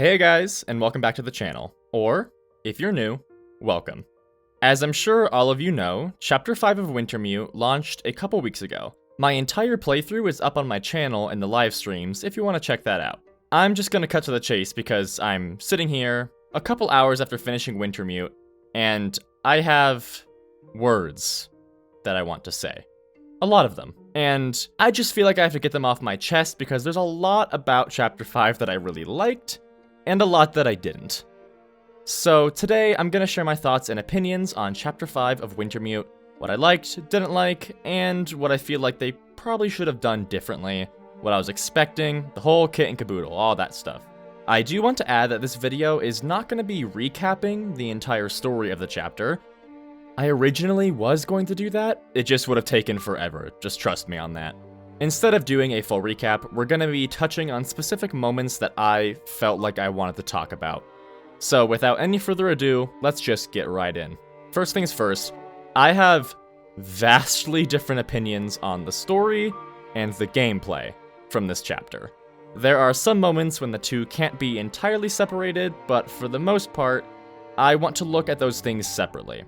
Hey guys, and welcome back to the channel. Or, if you're new, welcome. As I'm sure all of you know, Chapter 5 of Wintermute launched a couple weeks ago. My entire playthrough is up on my channel in the live streams if you want to check that out. I'm just gonna cut to the chase because I'm sitting here a couple hours after finishing Wintermute, and I have words that I want to say. A lot of them. And I just feel like I have to get them off my chest because there's a lot about Chapter 5 that I really liked, and a lot that I didn't. So today, I'm gonna share my thoughts and opinions on Chapter 5 of Wintermute, what I liked, didn't like, and what I feel like they probably should have done differently, what I was expecting, the whole kit and caboodle, all that stuff. I do want to add that this video is not gonna be recapping the entire story of the chapter. I originally was going to do that, it just would have taken forever, just trust me on that. Instead of doing a full recap, we're going to be touching on specific moments that I felt like I wanted to talk about. So without any further ado, let's just get right in. First things first, I have vastly different opinions on the story and the gameplay from this chapter. There are some moments when the two can't be entirely separated, but for the most part, I want to look at those things separately.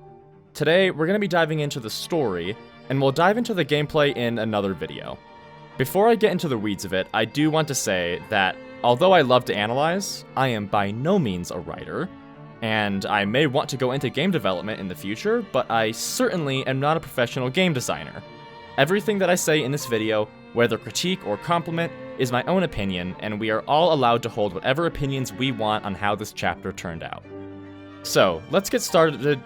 Today, we're going to be diving into the story, and we'll dive into the gameplay in another video. Before I get into the weeds of it, I do want to say that although I love to analyze, I am by no means a writer, and I may want to go into game development in the future, but I certainly am not a professional game designer. Everything that I say in this video, whether critique or compliment, is my own opinion, and we are all allowed to hold whatever opinions we want on how this chapter turned out. So, let's get started.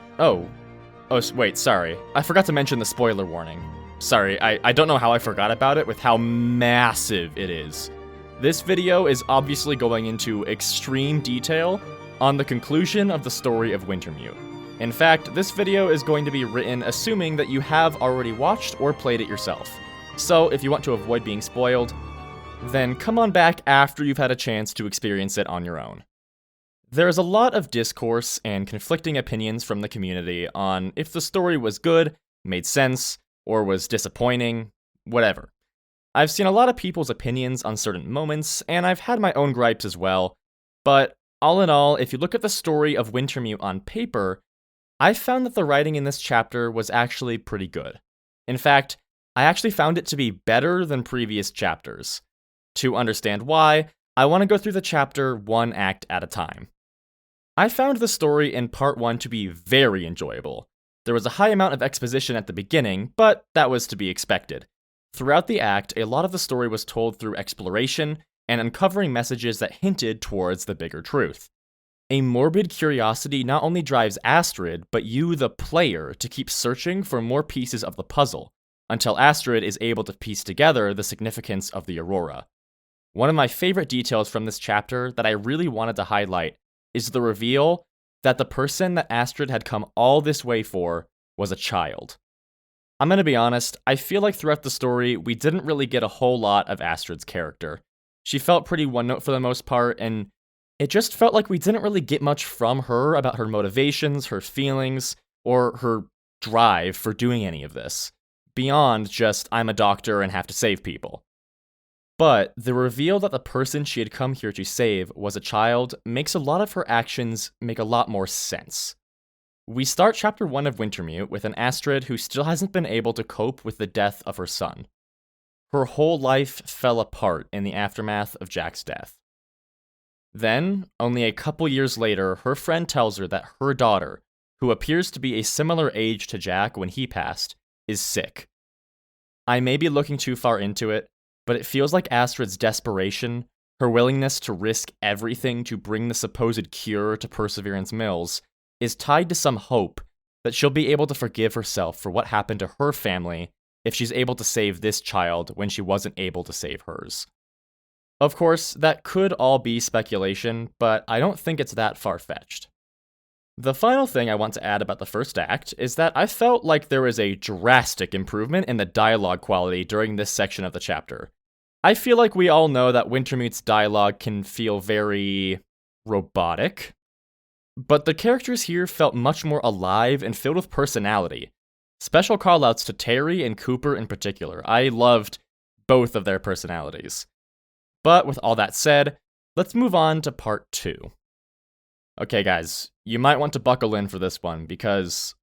Wait, sorry. I forgot to mention the spoiler warning. Sorry, I don't know how I forgot about it with how massive it is. This video is obviously going into extreme detail on the conclusion of the story of Wintermute. In fact, this video is going to be written assuming that you have already watched or played it yourself. So if you want to avoid being spoiled, then come on back after you've had a chance to experience it on your own. There is a lot of discourse and conflicting opinions from the community on if the story was good, made sense, or was disappointing, whatever. I've seen a lot of people's opinions on certain moments, and I've had my own gripes as well, but all in all, if you look at the story of Wintermute on paper, I found that the writing in this chapter was actually pretty good. In fact, I actually found it to be better than previous chapters. To understand why, I want to go through the chapter one act at a time. I found the story in part 1 to be very enjoyable. There was a high amount of exposition at the beginning, but that was to be expected. Throughout the act, a lot of the story was told through exploration and uncovering messages that hinted towards the bigger truth. A morbid curiosity not only drives Astrid, but you, the player, to keep searching for more pieces of the puzzle, until Astrid is able to piece together the significance of the Aurora. One of my favorite details from this chapter that I really wanted to highlight is the reveal that the person that Astrid had come all this way for was a child. I'm gonna be honest, I feel like throughout the story, we didn't really get a whole lot of Astrid's character. She felt pretty one-note for the most part, and it just felt like we didn't really get much from her about her motivations, her feelings, or her drive for doing any of this, beyond just, I'm a doctor and have to save people. But the reveal that the person she had come here to save was a child makes a lot of her actions make a lot more sense. We start chapter 1 of Wintermute with an Astrid who still hasn't been able to cope with the death of her son. Her whole life fell apart in the aftermath of Jack's death. Then, only a couple years later, her friend tells her that her daughter, who appears to be a similar age to Jack when he passed, is sick. I may be looking too far into it, but it feels like Astrid's desperation, her willingness to risk everything to bring the supposed cure to Perseverance Mills, is tied to some hope that she'll be able to forgive herself for what happened to her family if she's able to save this child when she wasn't able to save hers. Of course, that could all be speculation, but I don't think it's that far-fetched. The final thing I want to add about the first act is that I felt like there was a drastic improvement in the dialogue quality during this section of the chapter. I feel like we all know that Wintermute's dialogue can feel very robotic, but the characters here felt much more alive and filled with personality. Special callouts to Terry and Cooper in particular. I loved both of their personalities. But with all that said, Let's move on to part 2. Okay, guys, you might want to buckle in for this one, because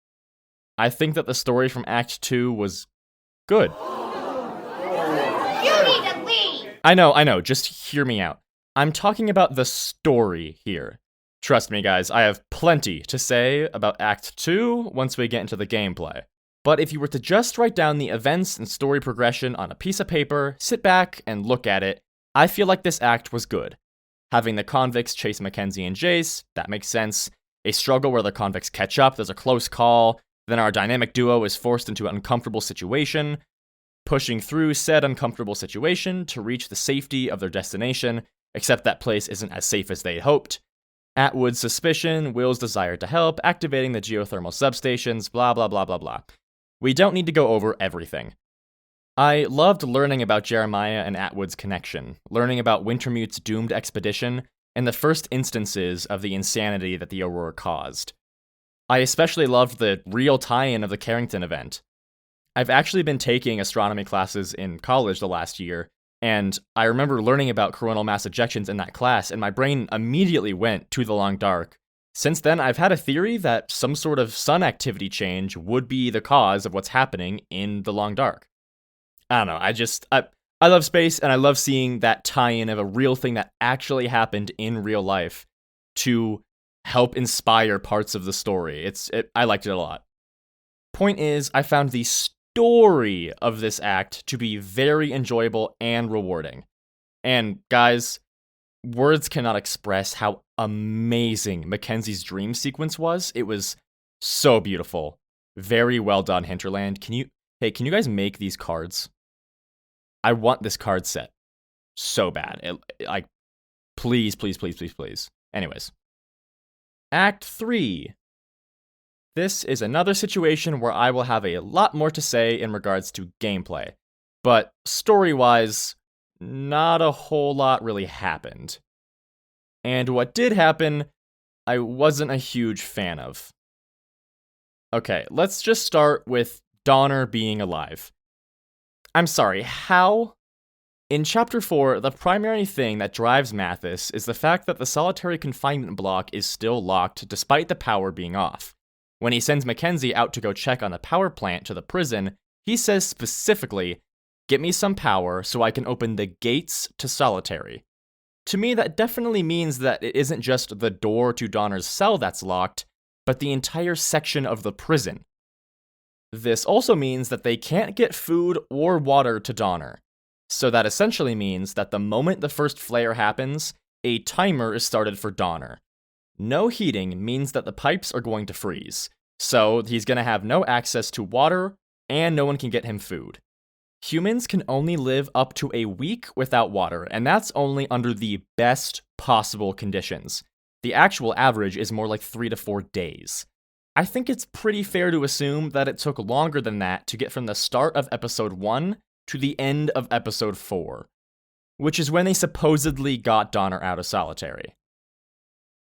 I think that the story from Act 2 was good. You need to leave! I know, just hear me out. I'm talking about the story here. Trust me, guys, I have plenty to say about Act 2 once we get into the gameplay. But if you were to just write down the events and story progression on a piece of paper, sit back and look at it, I feel like this act was good. Having the convicts chase Mackenzie and Jace, that makes sense. A struggle where the convicts catch up, there's a close call, then our dynamic duo is forced into an uncomfortable situation, pushing through said uncomfortable situation to reach the safety of their destination, except that place isn't as safe as they hoped. Atwood's suspicion, Will's desire to help, activating the geothermal substations, blah blah blah blah blah. We don't need to go over everything. I loved learning about Jeremiah and Atwood's connection, learning about Wintermute's doomed expedition, and the first instances of the insanity that the Aurora caused. I especially loved the real tie-in of the Carrington event. I've actually been taking astronomy classes in college the last year, and I remember learning about coronal mass ejections in that class, and my brain immediately went to the long dark. Since then, I've had a theory that some sort of sun activity change would be the cause of what's happening in the long dark. I don't know, I love space, and I love seeing that tie-in of a real thing that actually happened in real life to help inspire parts of the story. I liked it a lot. Point is, I found the story of this act to be very enjoyable and rewarding. And guys, words cannot express how amazing Mackenzie's dream sequence was. It was so beautiful. Very well done, Hinterland. Can you guys make these cards? I want this card set so bad. Please. Anyways. Act 3. This is another situation where I will have a lot more to say in regards to gameplay. But story-wise, not a whole lot really happened. And what did happen, I wasn't a huge fan of. Okay, let's just start with Donner being alive. I'm sorry, how? In Chapter 4, the primary thing that drives Mathis is the fact that the solitary confinement block is still locked despite the power being off. When he sends Mackenzie out to go check on the power plant to the prison, he says specifically, "Get me some power so I can open the gates to solitary." To me, that definitely means that it isn't just the door to Donner's cell that's locked, but the entire section of the prison. This also means that they can't get food or water to Donner. So that essentially means that the moment the first flare happens, a timer is started for Donner. No heating means that the pipes are going to freeze, so he's going to have no access to water, and no one can get him food. Humans can only live up to a week without water, and that's only under the best possible conditions. The actual average is more like 3 to 4 days. I think it's pretty fair to assume that it took longer than that to get from the start of Episode 1 to the end of Episode 4, which is when they supposedly got Donner out of solitary.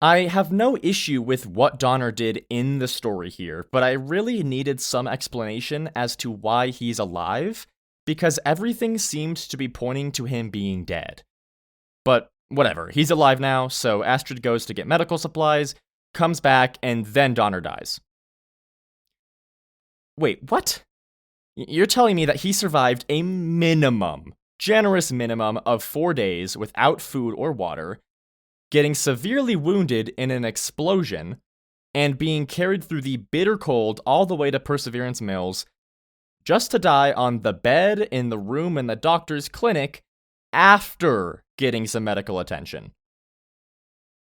I have no issue with what Donner did in the story here, but I really needed some explanation as to why he's alive, because everything seemed to be pointing to him being dead. But whatever, he's alive now, so Astrid goes to get medical supplies, comes back, and then Donner dies. Wait, what? You're telling me that he survived a generous minimum of 4 days without food or water, getting severely wounded in an explosion, and being carried through the bitter cold all the way to Perseverance Mills, just to die on the bed in the room in the doctor's clinic after getting some medical attention.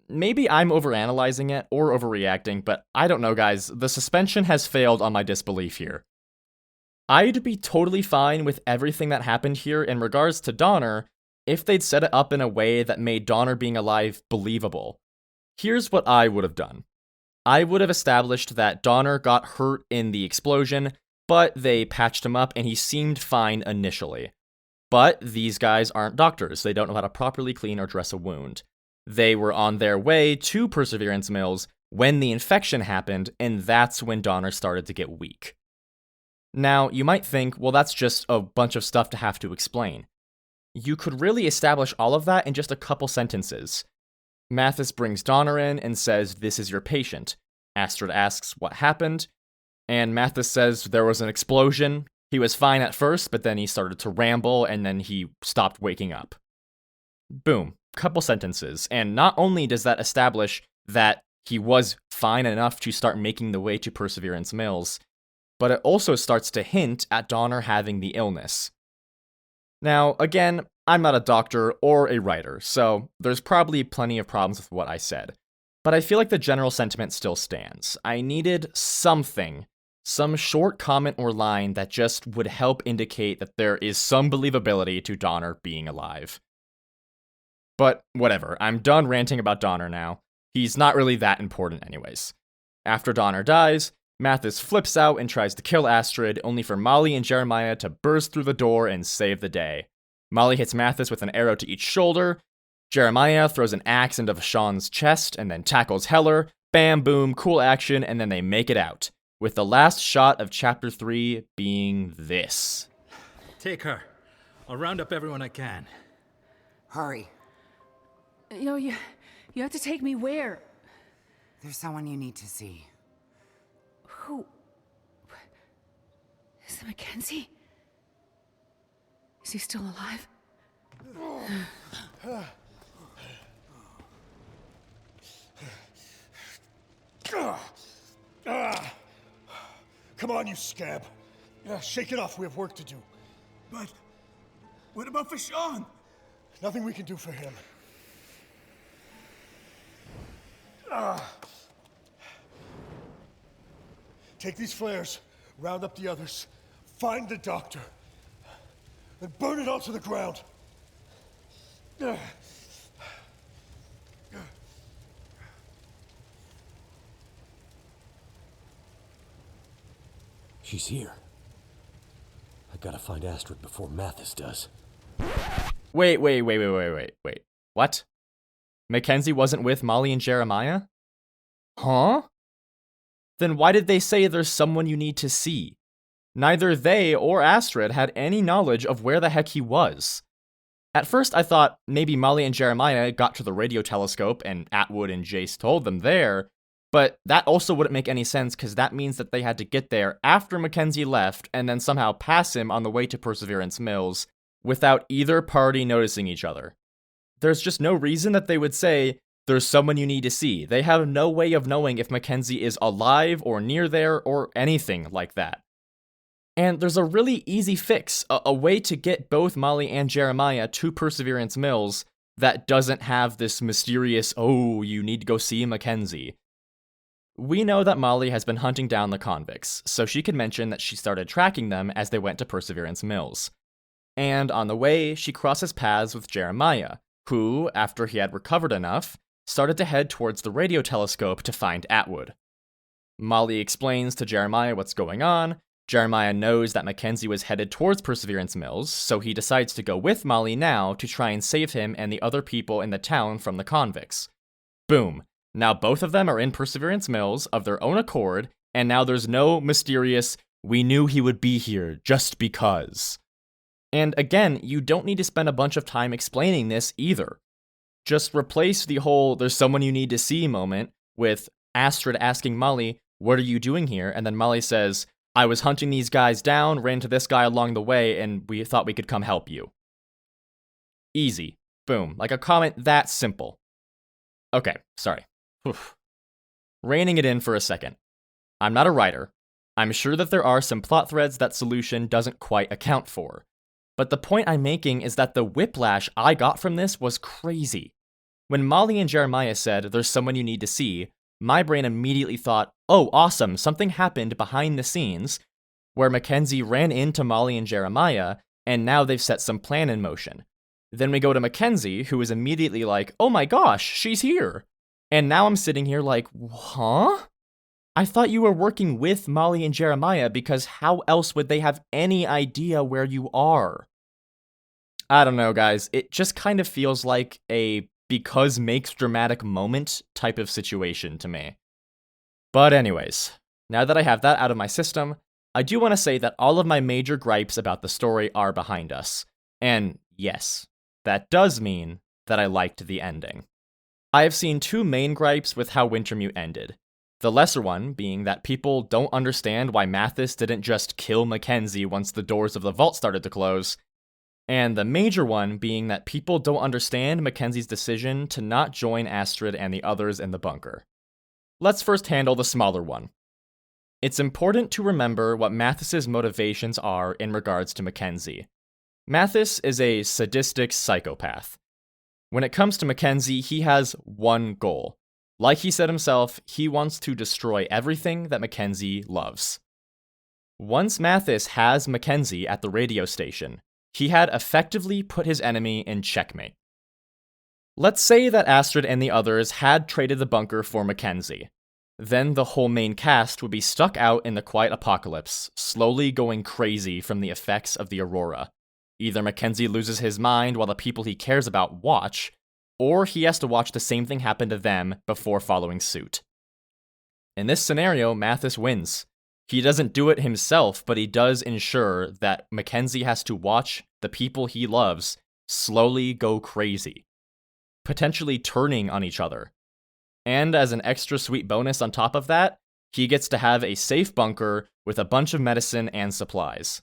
Maybe I'm overanalyzing it or overreacting, but I don't know, guys. The suspension has failed on my disbelief here. I'd be totally fine with everything that happened here in regards to Donner if they'd set it up in a way that made Donner being alive believable. Here's what I would have done. I would have established that Donner got hurt in the explosion, but they patched him up and he seemed fine initially. But these guys aren't doctors. They don't know how to properly clean or dress a wound. They were on their way to Perseverance Mills when the infection happened, and that's when Donner started to get weak. Now, you might think, well, that's just a bunch of stuff to have to explain. you could really establish all of that in just a couple sentences. Mathis brings Donner in and says, "This is your patient." Astrid asks what happened, and Mathis says there was an explosion. He was fine at first, but then he started to ramble, and then he stopped waking up. Boom. Couple sentences. And not only does that establish that he was fine enough to start making the way to Perseverance Mills, but it also starts to hint at Donner having the illness. Now, again, I'm not a doctor or a writer, so there's probably plenty of problems with what I said. But I feel like the general sentiment still stands. I needed something, some short comment or line that just would help indicate that there is some believability to Donner being alive. But whatever, I'm done ranting about Donner now. He's not really that important anyways. After Donner dies, Mathis flips out and tries to kill Astrid, only for Molly and Jeremiah to burst through the door and save the day. Molly hits Mathis with an arrow to each shoulder. Jeremiah throws an axe into Vashon's chest and then tackles Heller. Bam, boom, cool action, and then they make it out, with the last shot of Chapter 3 being this. Take her. I'll round up everyone I can. Hurry. No, you have to take me where? There's someone you need to see. Who? Is it Mackenzie? Is he still alive? Come on, you scab. Shake it off, we have work to do. But what about Vashon? Nothing we can do for him. Take these flares, round up the others, find the doctor, and burn it all to the ground. She's here. I gotta find Astrid before Mathis does. Wait. What? Mackenzie wasn't with Molly and Jeremiah? Huh? Then why did they say there's someone you need to see? Neither they or Astrid had any knowledge of where the heck he was. At first I thought maybe Molly and Jeremiah got to the radio telescope and Atwood and Jace told them there, but that also wouldn't make any sense because that means that they had to get there after Mackenzie left and then somehow pass him on the way to Perseverance Mills without either party noticing each other. There's just no reason that they would say, "There's someone you need to see." They have no way of knowing if Mackenzie is alive or near there or anything like that. And there's a really easy fix, a way to get both Molly and Jeremiah to Perseverance Mills that doesn't have this mysterious, "Oh, you need to go see Mackenzie." We know that Molly has been hunting down the convicts, so she can mention that she started tracking them as they went to Perseverance Mills. And on the way, she crosses paths with Jeremiah, who, after he had recovered enough, started to head towards the radio telescope to find Atwood. Molly explains to Jeremiah what's going on. Jeremiah knows that Mackenzie was headed towards Perseverance Mills, so he decides to go with Molly now to try and save him and the other people in the town from the convicts. Boom. Now both of them are in Perseverance Mills of their own accord, and now there's no mysterious, "We knew he would be here just because." And again, you don't need to spend a bunch of time explaining this either. Just replace the whole "there's someone you need to see" moment with Astrid asking Molly, "What are you doing here?" And then Molly says, "I was hunting these guys down, ran into this guy along the way, and we thought we could come help you." Easy. Boom. Like a comment that simple. Okay, sorry. Reining it in for a second. I'm not a writer. I'm sure that there are some plot threads that solution doesn't quite account for. But the point I'm making is that the whiplash I got from this was crazy. When Molly and Jeremiah said, "There's someone you need to see," my brain immediately thought, "Oh, awesome, something happened behind the scenes where Mackenzie ran into Molly and Jeremiah, and now they've set some plan in motion." Then we go to Mackenzie, who is immediately like, "Oh my gosh, she's here." And now I'm sitting here like, huh? I thought you were working with Molly and Jeremiah because how else would they have any idea where you are? I don't know, guys. It just kind of feels like a because makes dramatic moment type of situation to me. But anyways, now that I have that out of my system, I do want to say that all of my major gripes about the story are behind us. And yes, that does mean that I liked the ending. I have seen two main gripes with how Wintermute ended. The lesser one being that people don't understand why Mathis didn't just kill Mackenzie once the doors of the vault started to close, and the major one being that people don't understand Mackenzie's decision to not join Astrid and the others in the bunker. Let's first handle the smaller one. It's important to remember what Mathis's motivations are in regards to Mackenzie. Mathis is a sadistic psychopath. When it comes to Mackenzie, he has one goal. Like he said himself, he wants to destroy everything that Mackenzie loves. Once Mathis has Mackenzie at the radio station, he had effectively put his enemy in checkmate. Let's say that Astrid and the others had traded the bunker for Mackenzie. Then the whole main cast would be stuck out in the quiet apocalypse, slowly going crazy from the effects of the Aurora. Either Mackenzie loses his mind while the people he cares about watch, or he has to watch the same thing happen to them before following suit. In this scenario, Mathis wins. He doesn't do it himself, but he does ensure that Mackenzie has to watch the people he loves slowly go crazy, potentially turning on each other. And as an extra sweet bonus on top of that, he gets to have a safe bunker with a bunch of medicine and supplies.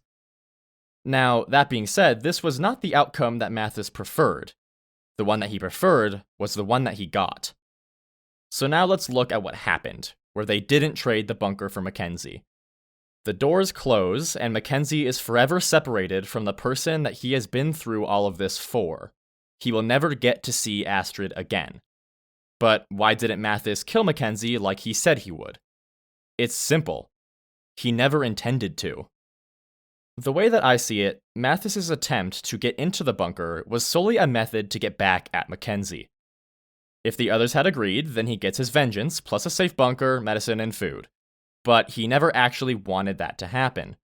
Now, that being said, this was not the outcome that Mathis preferred. The one that he preferred was the one that he got. So now let's look at what happened, where they didn't trade the bunker for Mackenzie. The doors close, and Mackenzie is forever separated from the person that he has been through all of this for. He will never get to see Astrid again. But why didn't Mathis kill Mackenzie like he said he would? It's simple. He never intended to. The way that I see it, Mathis's attempt to get into the bunker was solely a method to get back at Mackenzie. If the others had agreed, then he gets his vengeance, plus a safe bunker, medicine, and food. But he never actually wanted that to happen.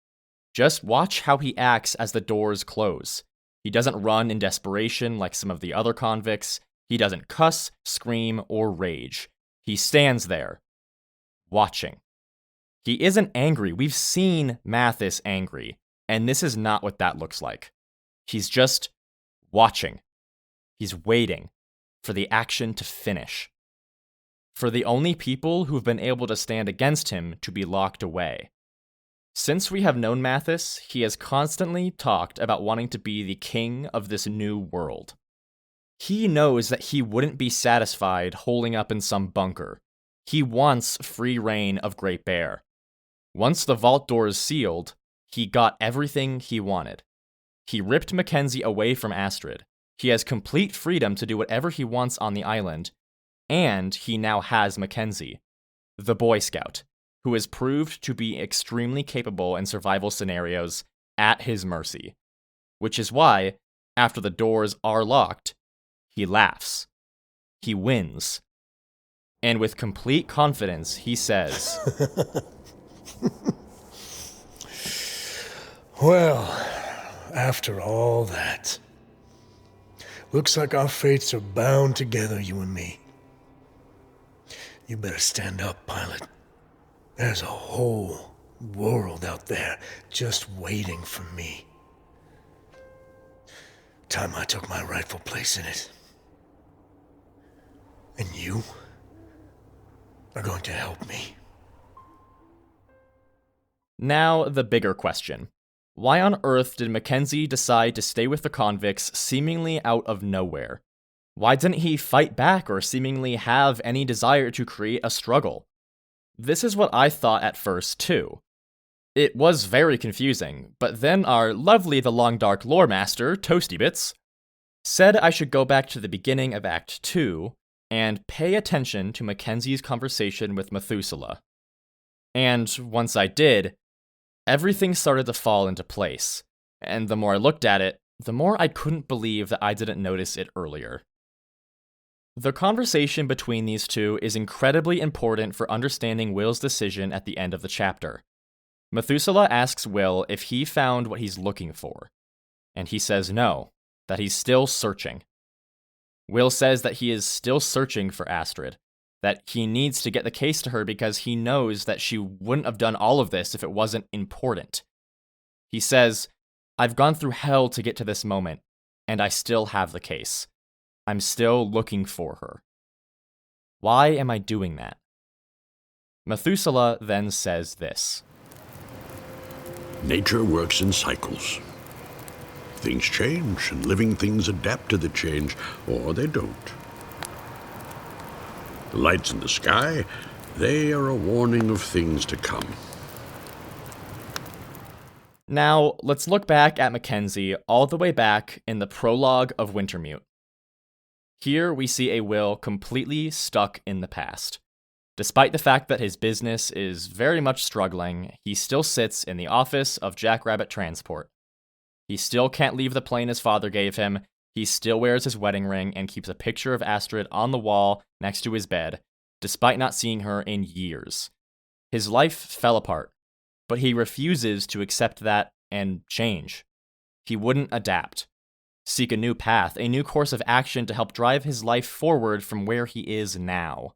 Just watch how he acts as the doors close. He doesn't run in desperation like some of the other convicts. He doesn't cuss, scream, or rage. He stands there, watching. He isn't angry. We've seen Mathis angry. And this is not what that looks like. He's just watching. He's waiting for the action to finish. For the only people who've been able to stand against him to be locked away. Since we have known Mathis, he has constantly talked about wanting to be the king of this new world. He knows that he wouldn't be satisfied holding up in some bunker. He wants free reign of Great Bear. Once the vault doors sealed, he got everything he wanted. He ripped Mackenzie away from Astrid. He has complete freedom to do whatever he wants on the island, and he now has Mackenzie, the Boy Scout, who has proved to be extremely capable in survival scenarios at his mercy. Which is why, after the doors are locked, he laughs. He wins. And with complete confidence, he says, Well, after all that, looks like our fates are bound together, you and me. You better stand up, pilot. There's a whole world out there just waiting for me. Time I took my rightful place in it. And you are going to help me. Now, the bigger question. Why on earth did Mackenzie decide to stay with the convicts seemingly out of nowhere? Why didn't he fight back or seemingly have any desire to create a struggle? This is what I thought at first, too. It was very confusing, but then our lovely The Long Dark lore master, Toasty Bits, said I should go back to the beginning of Act 2 and pay attention to Mackenzie's conversation with Methuselah. And once I did, everything started to fall into place, and the more I looked at it, the more I couldn't believe that I didn't notice it earlier. The conversation between these two is incredibly important for understanding Will's decision at the end of the chapter. Methuselah asks Will if he found what he's looking for, and he says no, that he's still searching. Will says that he is still searching for Astrid, that he needs to get the case to her because he knows that she wouldn't have done all of this if it wasn't important. He says, "I've gone through hell to get to this moment, and I still have the case. I'm still looking for her. Why am I doing that? Methuselah then says this. Nature works in cycles. Things change, and living things adapt to the change, or they don't. The lights in the sky, they are a warning of things to come. Now, let's look back at Mackenzie all the way back in the prologue of Wintermute. Here we see a Will completely stuck in the past. Despite the fact that his business is very much struggling, he still sits in the office of Jackrabbit Transport. He still can't leave the plane his father gave him, he still wears his wedding ring and keeps a picture of Astrid on the wall next to his bed, despite not seeing her in years. His life fell apart, but he refuses to accept that and change. He wouldn't adapt, seek a new path, a new course of action to help drive his life forward from where he is now.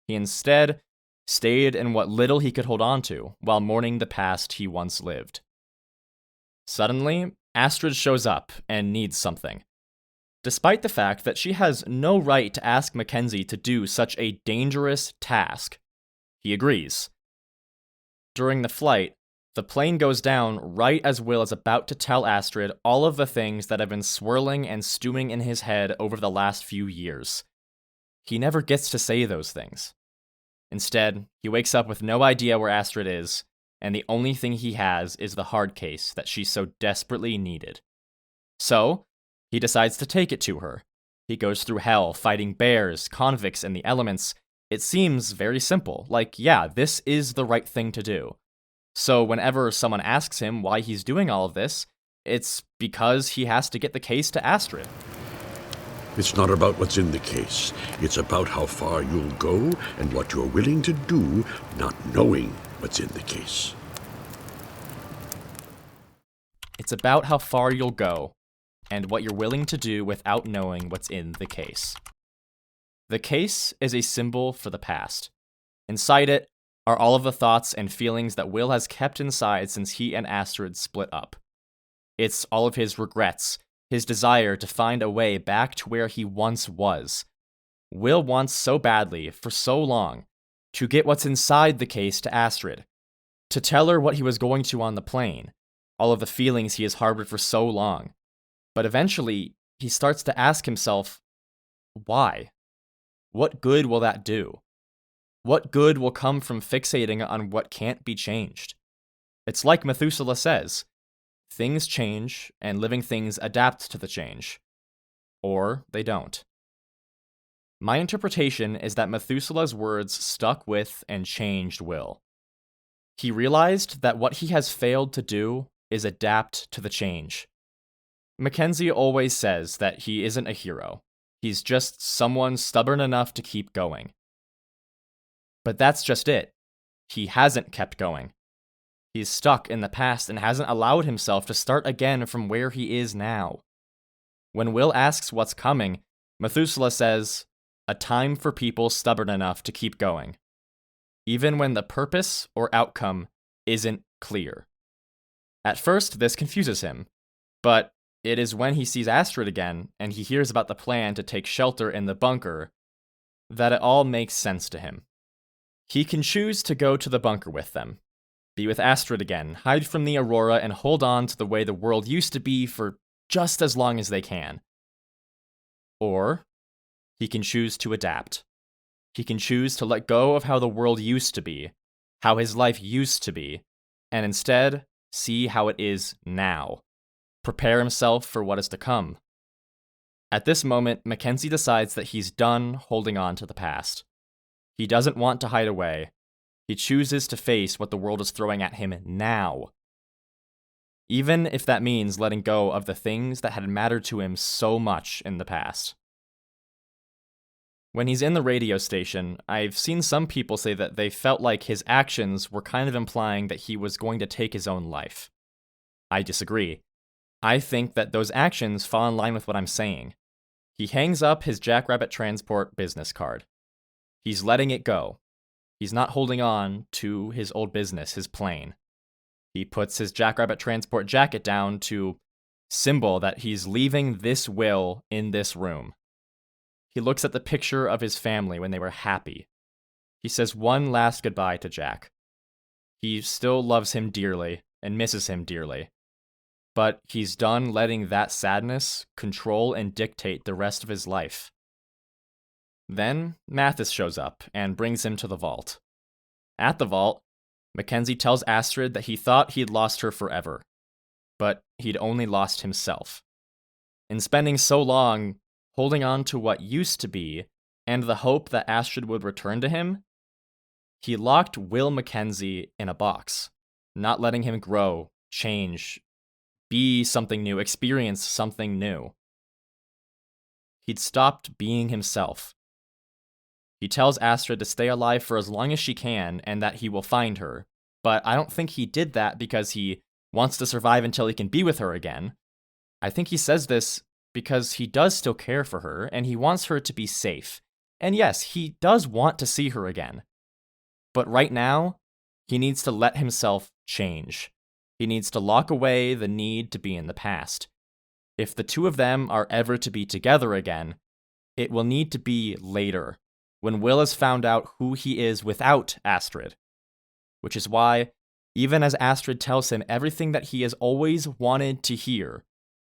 He instead stayed in what little he could hold on to while mourning the past he once lived. Suddenly, Astrid shows up and needs something. Despite the fact that she has no right to ask Mackenzie to do such a dangerous task, he agrees. During the flight, the plane goes down right as Will is about to tell Astrid all of the things that have been swirling and stewing in his head over the last few years. He never gets to say those things. Instead, he wakes up with no idea where Astrid is, and the only thing he has is the hard case that she so desperately needed. So, he decides to take it to her. He goes through hell, fighting bears, convicts, and the elements. It seems very simple, like, yeah, this is the right thing to do. So whenever someone asks him why he's doing all of this, it's because he has to get the case to Astrid. It's not about what's in the case. It's about how far you'll go and what you're willing to do, not knowing what's in the case. It's about how far you'll go and what you're willing to do without knowing what's in the case. The case is a symbol for the past. Inside it are all of the thoughts and feelings that Will has kept inside since he and Astrid split up. It's all of his regrets, his desire to find a way back to where he once was. Will wants so badly, for so long, to get what's inside the case to Astrid, to tell her what he was going to on the plane, all of the feelings he has harbored for so long. But eventually, he starts to ask himself, why? What good will that do? What good will come from fixating on what can't be changed? It's like Methuselah says, things change and living things adapt to the change. Or they don't. My interpretation is that Methuselah's words stuck with and changed Will. He realized that what he has failed to do is adapt to the change. Mackenzie always says that he isn't a hero. He's just someone stubborn enough to keep going. But that's just it. He hasn't kept going. He's stuck in the past and hasn't allowed himself to start again from where he is now. When Will asks what's coming, Methuselah says, a time for people stubborn enough to keep going, even when the purpose or outcome isn't clear. At first, this confuses him, but it is when he sees Astrid again and he hears about the plan to take shelter in the bunker that it all makes sense to him. He can choose to go to the bunker with them, be with Astrid again, hide from the Aurora, and hold on to the way the world used to be for just as long as they can. Or he can choose to adapt. He can choose to let go of how the world used to be, how his life used to be, and instead see how it is now. Prepare himself for what is to come. At this moment, Mackenzie decides that he's done holding on to the past. He doesn't want to hide away. He chooses to face what the world is throwing at him now. Even if that means letting go of the things that had mattered to him so much in the past. When he's in the radio station, I've seen some people say that they felt like his actions were kind of implying that he was going to take his own life. I disagree. I think that those actions fall in line with what I'm saying. He hangs up his Jackrabbit Transport business card. He's letting it go. He's not holding on to his old business, his plane. He puts his Jackrabbit Transport jacket down to symbol that he's leaving this will in this room. He looks at the picture of his family when they were happy. He says one last goodbye to Jack. He still loves him dearly and misses him dearly. But he's done letting that sadness control and dictate the rest of his life. Then Mathis shows up and brings him to the vault. At the vault, Mackenzie tells Astrid that he thought he'd lost her forever, but he'd only lost himself. In spending so long holding on to what used to be and the hope that Astrid would return to him, he locked Will Mackenzie in a box, not letting him grow, change, be something new, experience something new. He'd stopped being himself. He tells Astrid to stay alive for as long as she can and that he will find her, but I don't think he did that because he wants to survive until he can be with her again. I think he says this because he does still care for her and he wants her to be safe. And yes, he does want to see her again. But right now, he needs to let himself change. He needs to lock away the need to be in the past. If the two of them are ever to be together again, it will need to be later, when Will has found out who he is without Astrid. Which is why, even as Astrid tells him everything that he has always wanted to hear,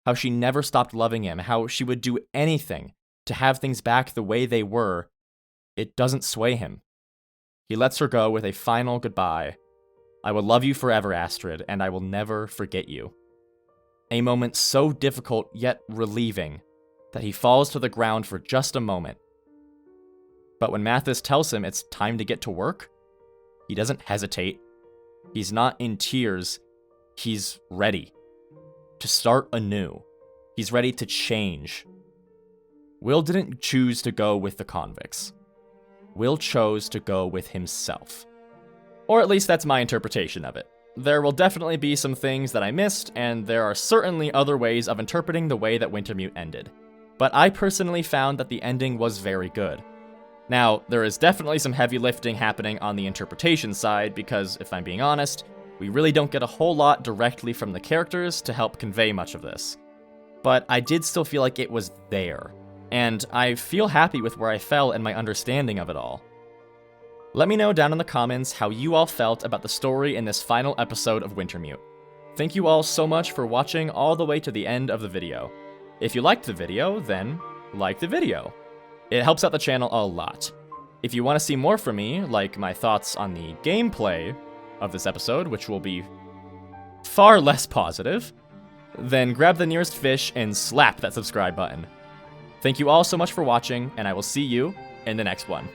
how she never stopped loving him, how she would do anything to have things back the way they were, it doesn't sway him. He lets her go with a final goodbye. I will love you forever, Astrid, and I will never forget you. A moment so difficult yet relieving that he falls to the ground for just a moment. But when Mathis tells him it's time to get to work, he doesn't hesitate. He's not in tears. He's ready to start anew. He's ready to change. Will didn't choose to go with the convicts. Will chose to go with himself. Or at least that's my interpretation of it. There will definitely be some things that I missed, and there are certainly other ways of interpreting the way that Wintermute ended. But I personally found that the ending was very good. Now, there is definitely some heavy lifting happening on the interpretation side, because if I'm being honest, we really don't get a whole lot directly from the characters to help convey much of this. But I did still feel like it was there, and I feel happy with where I fell in my understanding of it all. Let me know down in the comments how you all felt about the story in this final episode of Wintermute. Thank you all so much for watching all the way to the end of the video. If you liked the video, then like the video. It helps out the channel a lot. If you want to see more from me, like my thoughts on the gameplay of this episode, which will be far less positive, then grab the nearest fish and slap that subscribe button. Thank you all so much for watching, and I will see you in the next one.